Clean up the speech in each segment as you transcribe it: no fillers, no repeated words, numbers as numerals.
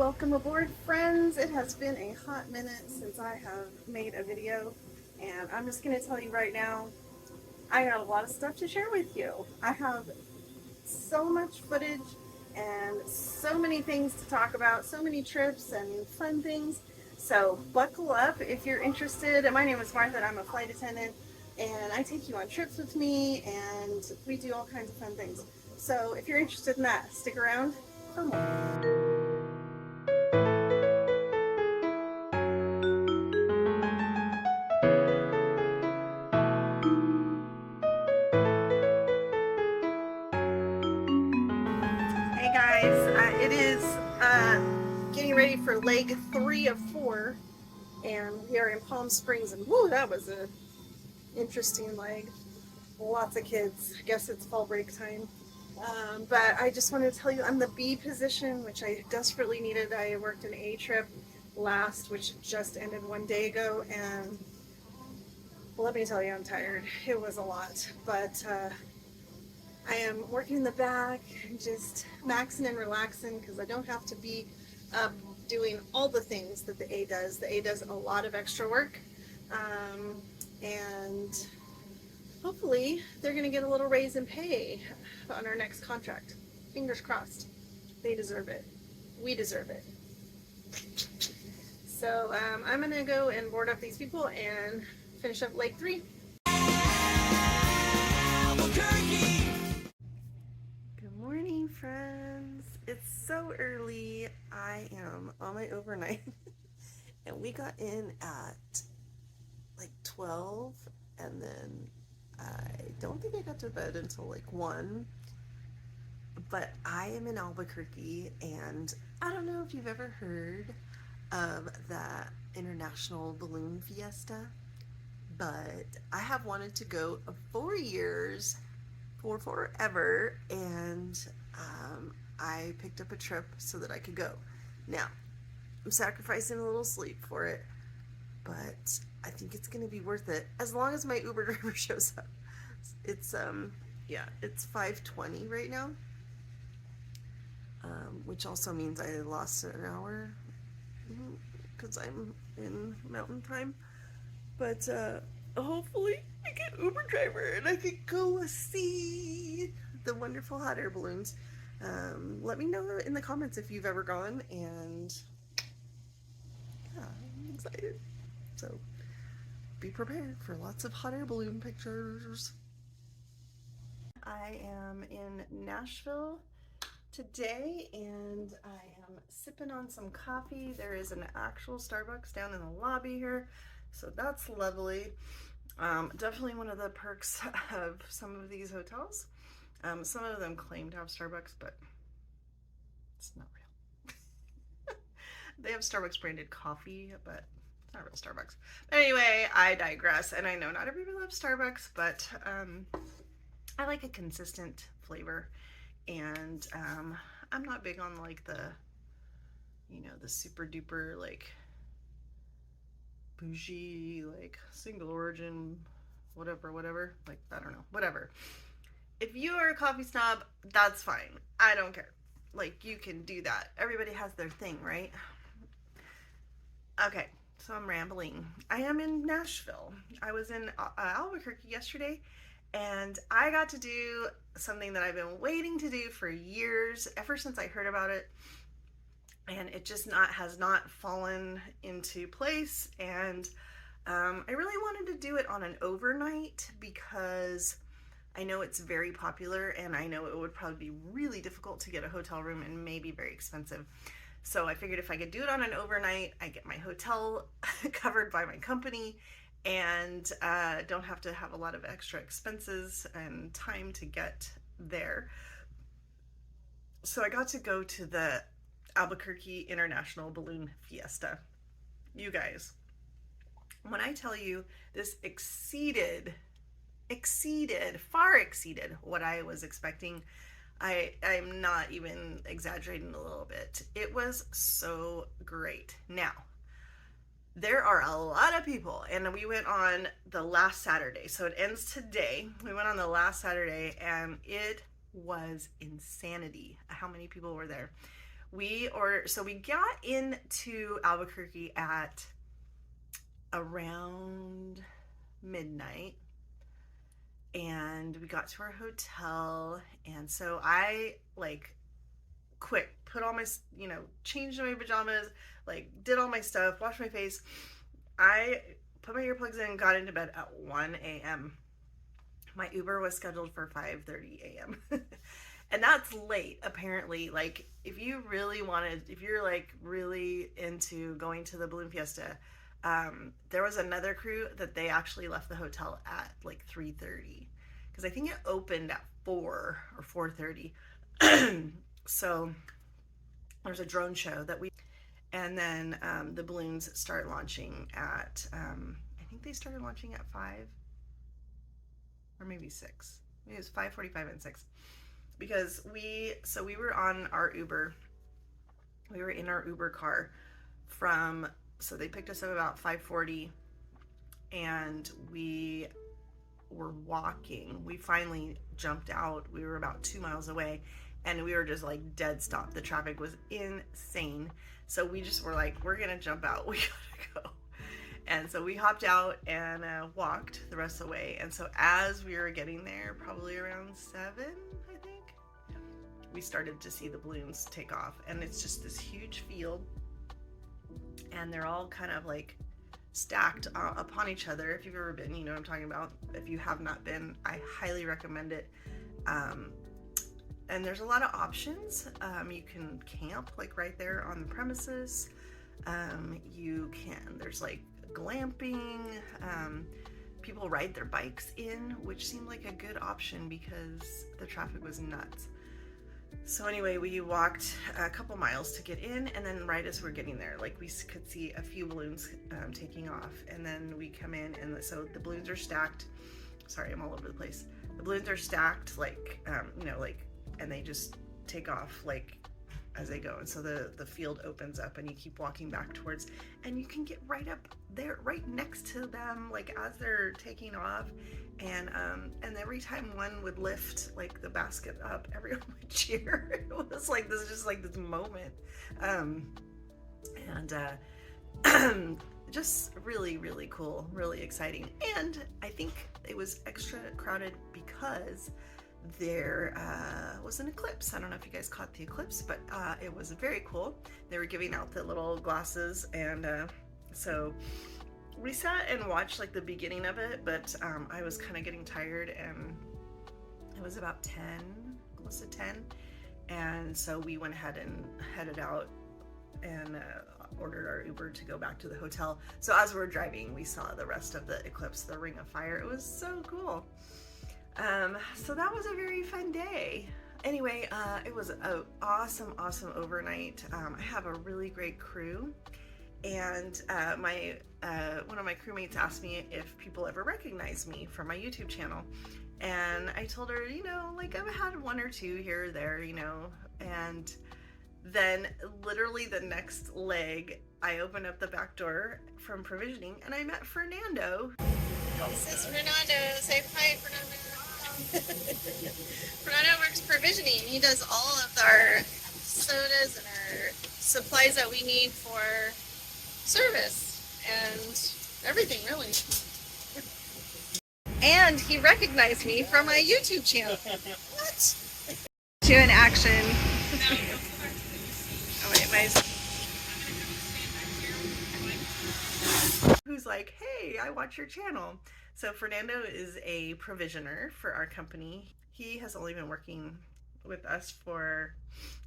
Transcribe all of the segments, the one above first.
Welcome aboard, friends. It has been a hot minute since I have made a video, and I'm just going to tell you right now, I got a lot of stuff to share with you. I have so much footage and so many things to talk about, so many trips and fun things. So buckle up if you're interested. My name is Martha and I'm a flight attendant, and I take you on trips with me and we do all kinds of fun things. So if you're interested in that, stick around for more. Hey guys, it is getting ready for leg 3 of 4, and we are in Palm Springs, and whoo, that was a interesting leg. Lots of kids. I guess it's fall break time. But I just wanted to tell you I'm the B position, which I desperately needed. I worked an A trip last, which just ended 1 day ago, and let me tell you, I'm tired. It was a lot, but I am working in the back, just maxing and relaxing because I don't have to be up doing all the things that the A does. The A does a lot of extra work, and hopefully they're going to get a little raise in pay on our next contract. Fingers crossed. They deserve it. We deserve it. So I'm going to go and board up these people and finish up leg 3. Albuquerque. Good morning, friends. It's so early. I am on my overnight and we got in at like 12, and then I don't think I got to bed until like 1. But I am in Albuquerque, and I don't know if you've ever heard of the International Balloon Fiesta, but I have wanted to go for years, for forever, and I picked up a trip so that I could go. Now, I'm sacrificing a little sleep for it, but I think it's going to be worth it as long as my Uber driver shows up. It's it's 5:20 right now, which also means I lost an hour because I'm in mountain time. But hopefully I get Uber driver and I can go see the wonderful hot air balloons. Let me know in the comments if you've ever gone, and yeah, I'm excited. So be prepared for lots of hot air balloon pictures. I am in Nashville today, and I am sipping on some coffee. There is an actual Starbucks down in the lobby here, so that's lovely. Definitely one of the perks of some of these hotels. Some of them claim to have Starbucks, but it's not real. They have Starbucks branded coffee, but it's not real Starbucks. But anyway, I digress, and I know not everybody loves Starbucks, but I like a consistent flavor, and I'm not big on like the super duper like bougie like single origin whatever, like I don't know, whatever. If you are a coffee snob, that's fine. I don't care. Like, you can do that. Everybody has their thing, right? Okay, so I'm rambling. I am in Nashville. I was in Albuquerque yesterday, and I got to do something that I've been waiting to do for years, ever since I heard about it, and it just has not fallen into place. And I really wanted to do it on an overnight because I know it's very popular, and I know it would probably be really difficult to get a hotel room and maybe very expensive. So I figured if I could do it on an overnight, I get my hotel covered by my company, and don't have to have a lot of extra expenses and time to get there. So I got to go to the Albuquerque International Balloon Fiesta. You guys, when I tell you this far exceeded what I was expecting, I'm not even exaggerating a little bit. It was so great. Now, there are a lot of people, and we went on the last Saturday, so it ends today. We went on the last Saturday, and it was insanity how many people were there. So we got into Albuquerque at around midnight, and we got to our hotel. And so I like quick put all my, changed my pajamas, like did all my stuff, washed my face. I put my earplugs in and got into bed at 1 a.m. My Uber was scheduled for 5:30 a.m. And that's late, apparently. Like, if you're like really into going to the Balloon Fiesta, there was another crew that they actually left the hotel at like 3:30, because I think it opened at 4 or 4:30. So there's a drone show and then the balloons start launching at, I think they started launching at 5 or maybe 6. Maybe it was 5:45 and 6, because we were on our Uber. We were in our Uber car so they picked us up about 5:40, and we were walking. We finally jumped out. We were about 2 miles away, and we were just like dead stop. The traffic was insane. So we just were like, we're gonna jump out. We gotta go. And so we hopped out and walked the rest of the way. And so as we were getting there, probably around 7, I think, we started to see the balloons take off. And it's just this huge field, and they're all kind of like stacked upon each other. If you've ever been, you know what I'm talking about. If you have not been, I highly recommend it. And there's a lot of options. You can camp like right there on the premises. There's like glamping. People ride their bikes in, which seemed like a good option because the traffic was nuts. So anyway, we walked a couple miles to get in, and then right as we're getting there, like we could see a few balloons taking off, and then we come in, and so the balloons are stacked. Sorry, I'm all over the place. The balloons are stacked, like, and they just take off like as they go. And so the field opens up, and you keep walking back towards, and you can get right up there, right next to them, like as they're taking off. And every time one would lift like the basket up, everyone would cheer. It was like this moment. Just really, really cool, really exciting. And I think it was extra crowded because there was an eclipse. I don't know if you guys caught the eclipse, but it was very cool. They were giving out the little glasses, and so we sat and watched like the beginning of it, but I was kind of getting tired, and it was about 10, close to 10, and so we went ahead and headed out and ordered our Uber to go back to the hotel. So as we were driving, we saw the rest of the eclipse, the ring of fire. It was so cool. So that was a very fun day. Anyway, it was an awesome overnight. I have a really great crew, and one of my crewmates asked me if people ever recognize me from my YouTube channel, and I told her, like I've had one or two here or there, and then literally the next leg, I opened up the back door from provisioning, and I met Fernando. This is Fernando. Say hi, Fernando. Fernando works provisioning. He does all of our sodas and our supplies that we need for service and everything, really. And he recognized me from my YouTube channel. What? To an action. Oh wait, who's like, hey, I watch your channel. So Fernando is a provisioner for our company. He has only been working with us for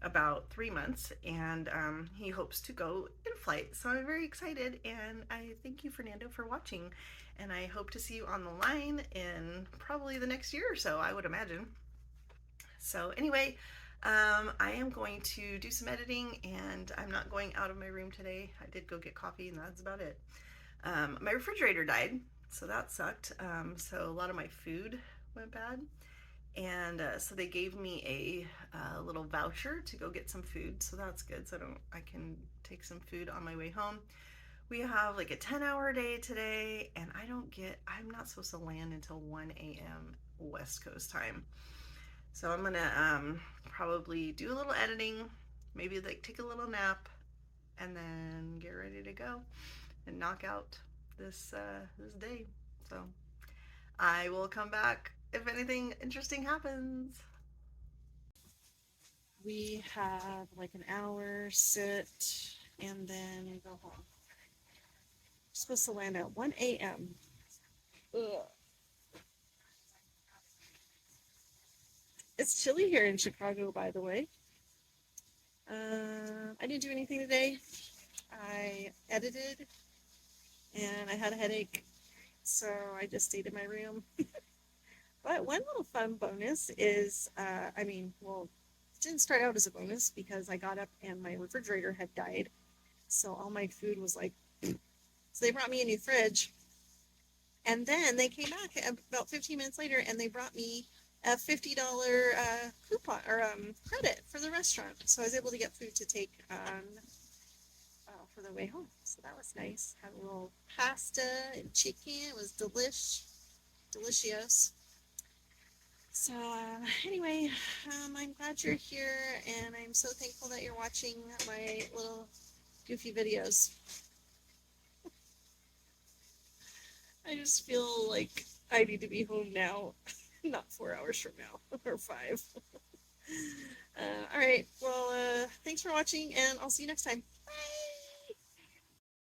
about 3 months, and he hopes to go in flight. So I'm very excited, and I thank you, Fernando, for watching, and I hope to see you on the line in probably the next year or so, I would imagine. So anyway, I am going to do some editing, and I'm not going out of my room today. I did go get coffee, and that's about it. My refrigerator died, so that sucked. So a lot of my food went bad, and so they gave me a little voucher to go get some food, so that's good. So I can take some food on my way home. We have like a 10-hour day today, and I'm not supposed to land until 1 a.m. West Coast time. So I'm gonna probably do a little editing, maybe like take a little nap and then get ready to go and knock out this day. So I will come back if anything interesting happens. We have like an hour sit and then we go home. We're supposed to land at 1 a.m. Ugh. It's chilly here in Chicago, by the way. I didn't do anything today. I edited and I had a headache, so I just stayed in my room. But one little fun bonus is, well, it didn't start out as a bonus because I got up and my refrigerator had died. So all my food was like, so they brought me a new fridge. And then they came back about 15 minutes later and they brought me a $50 coupon or credit for the restaurant. So I was able to get food to take on for the way home. So that was nice. Had a little pasta and chicken. It was delicious. So anyway, I'm glad you're here, and I'm so thankful that you're watching my little goofy videos. I just feel like I need to be home now, not 4 hours from now, or 5. All right, well, thanks for watching, and I'll see you next time. Bye!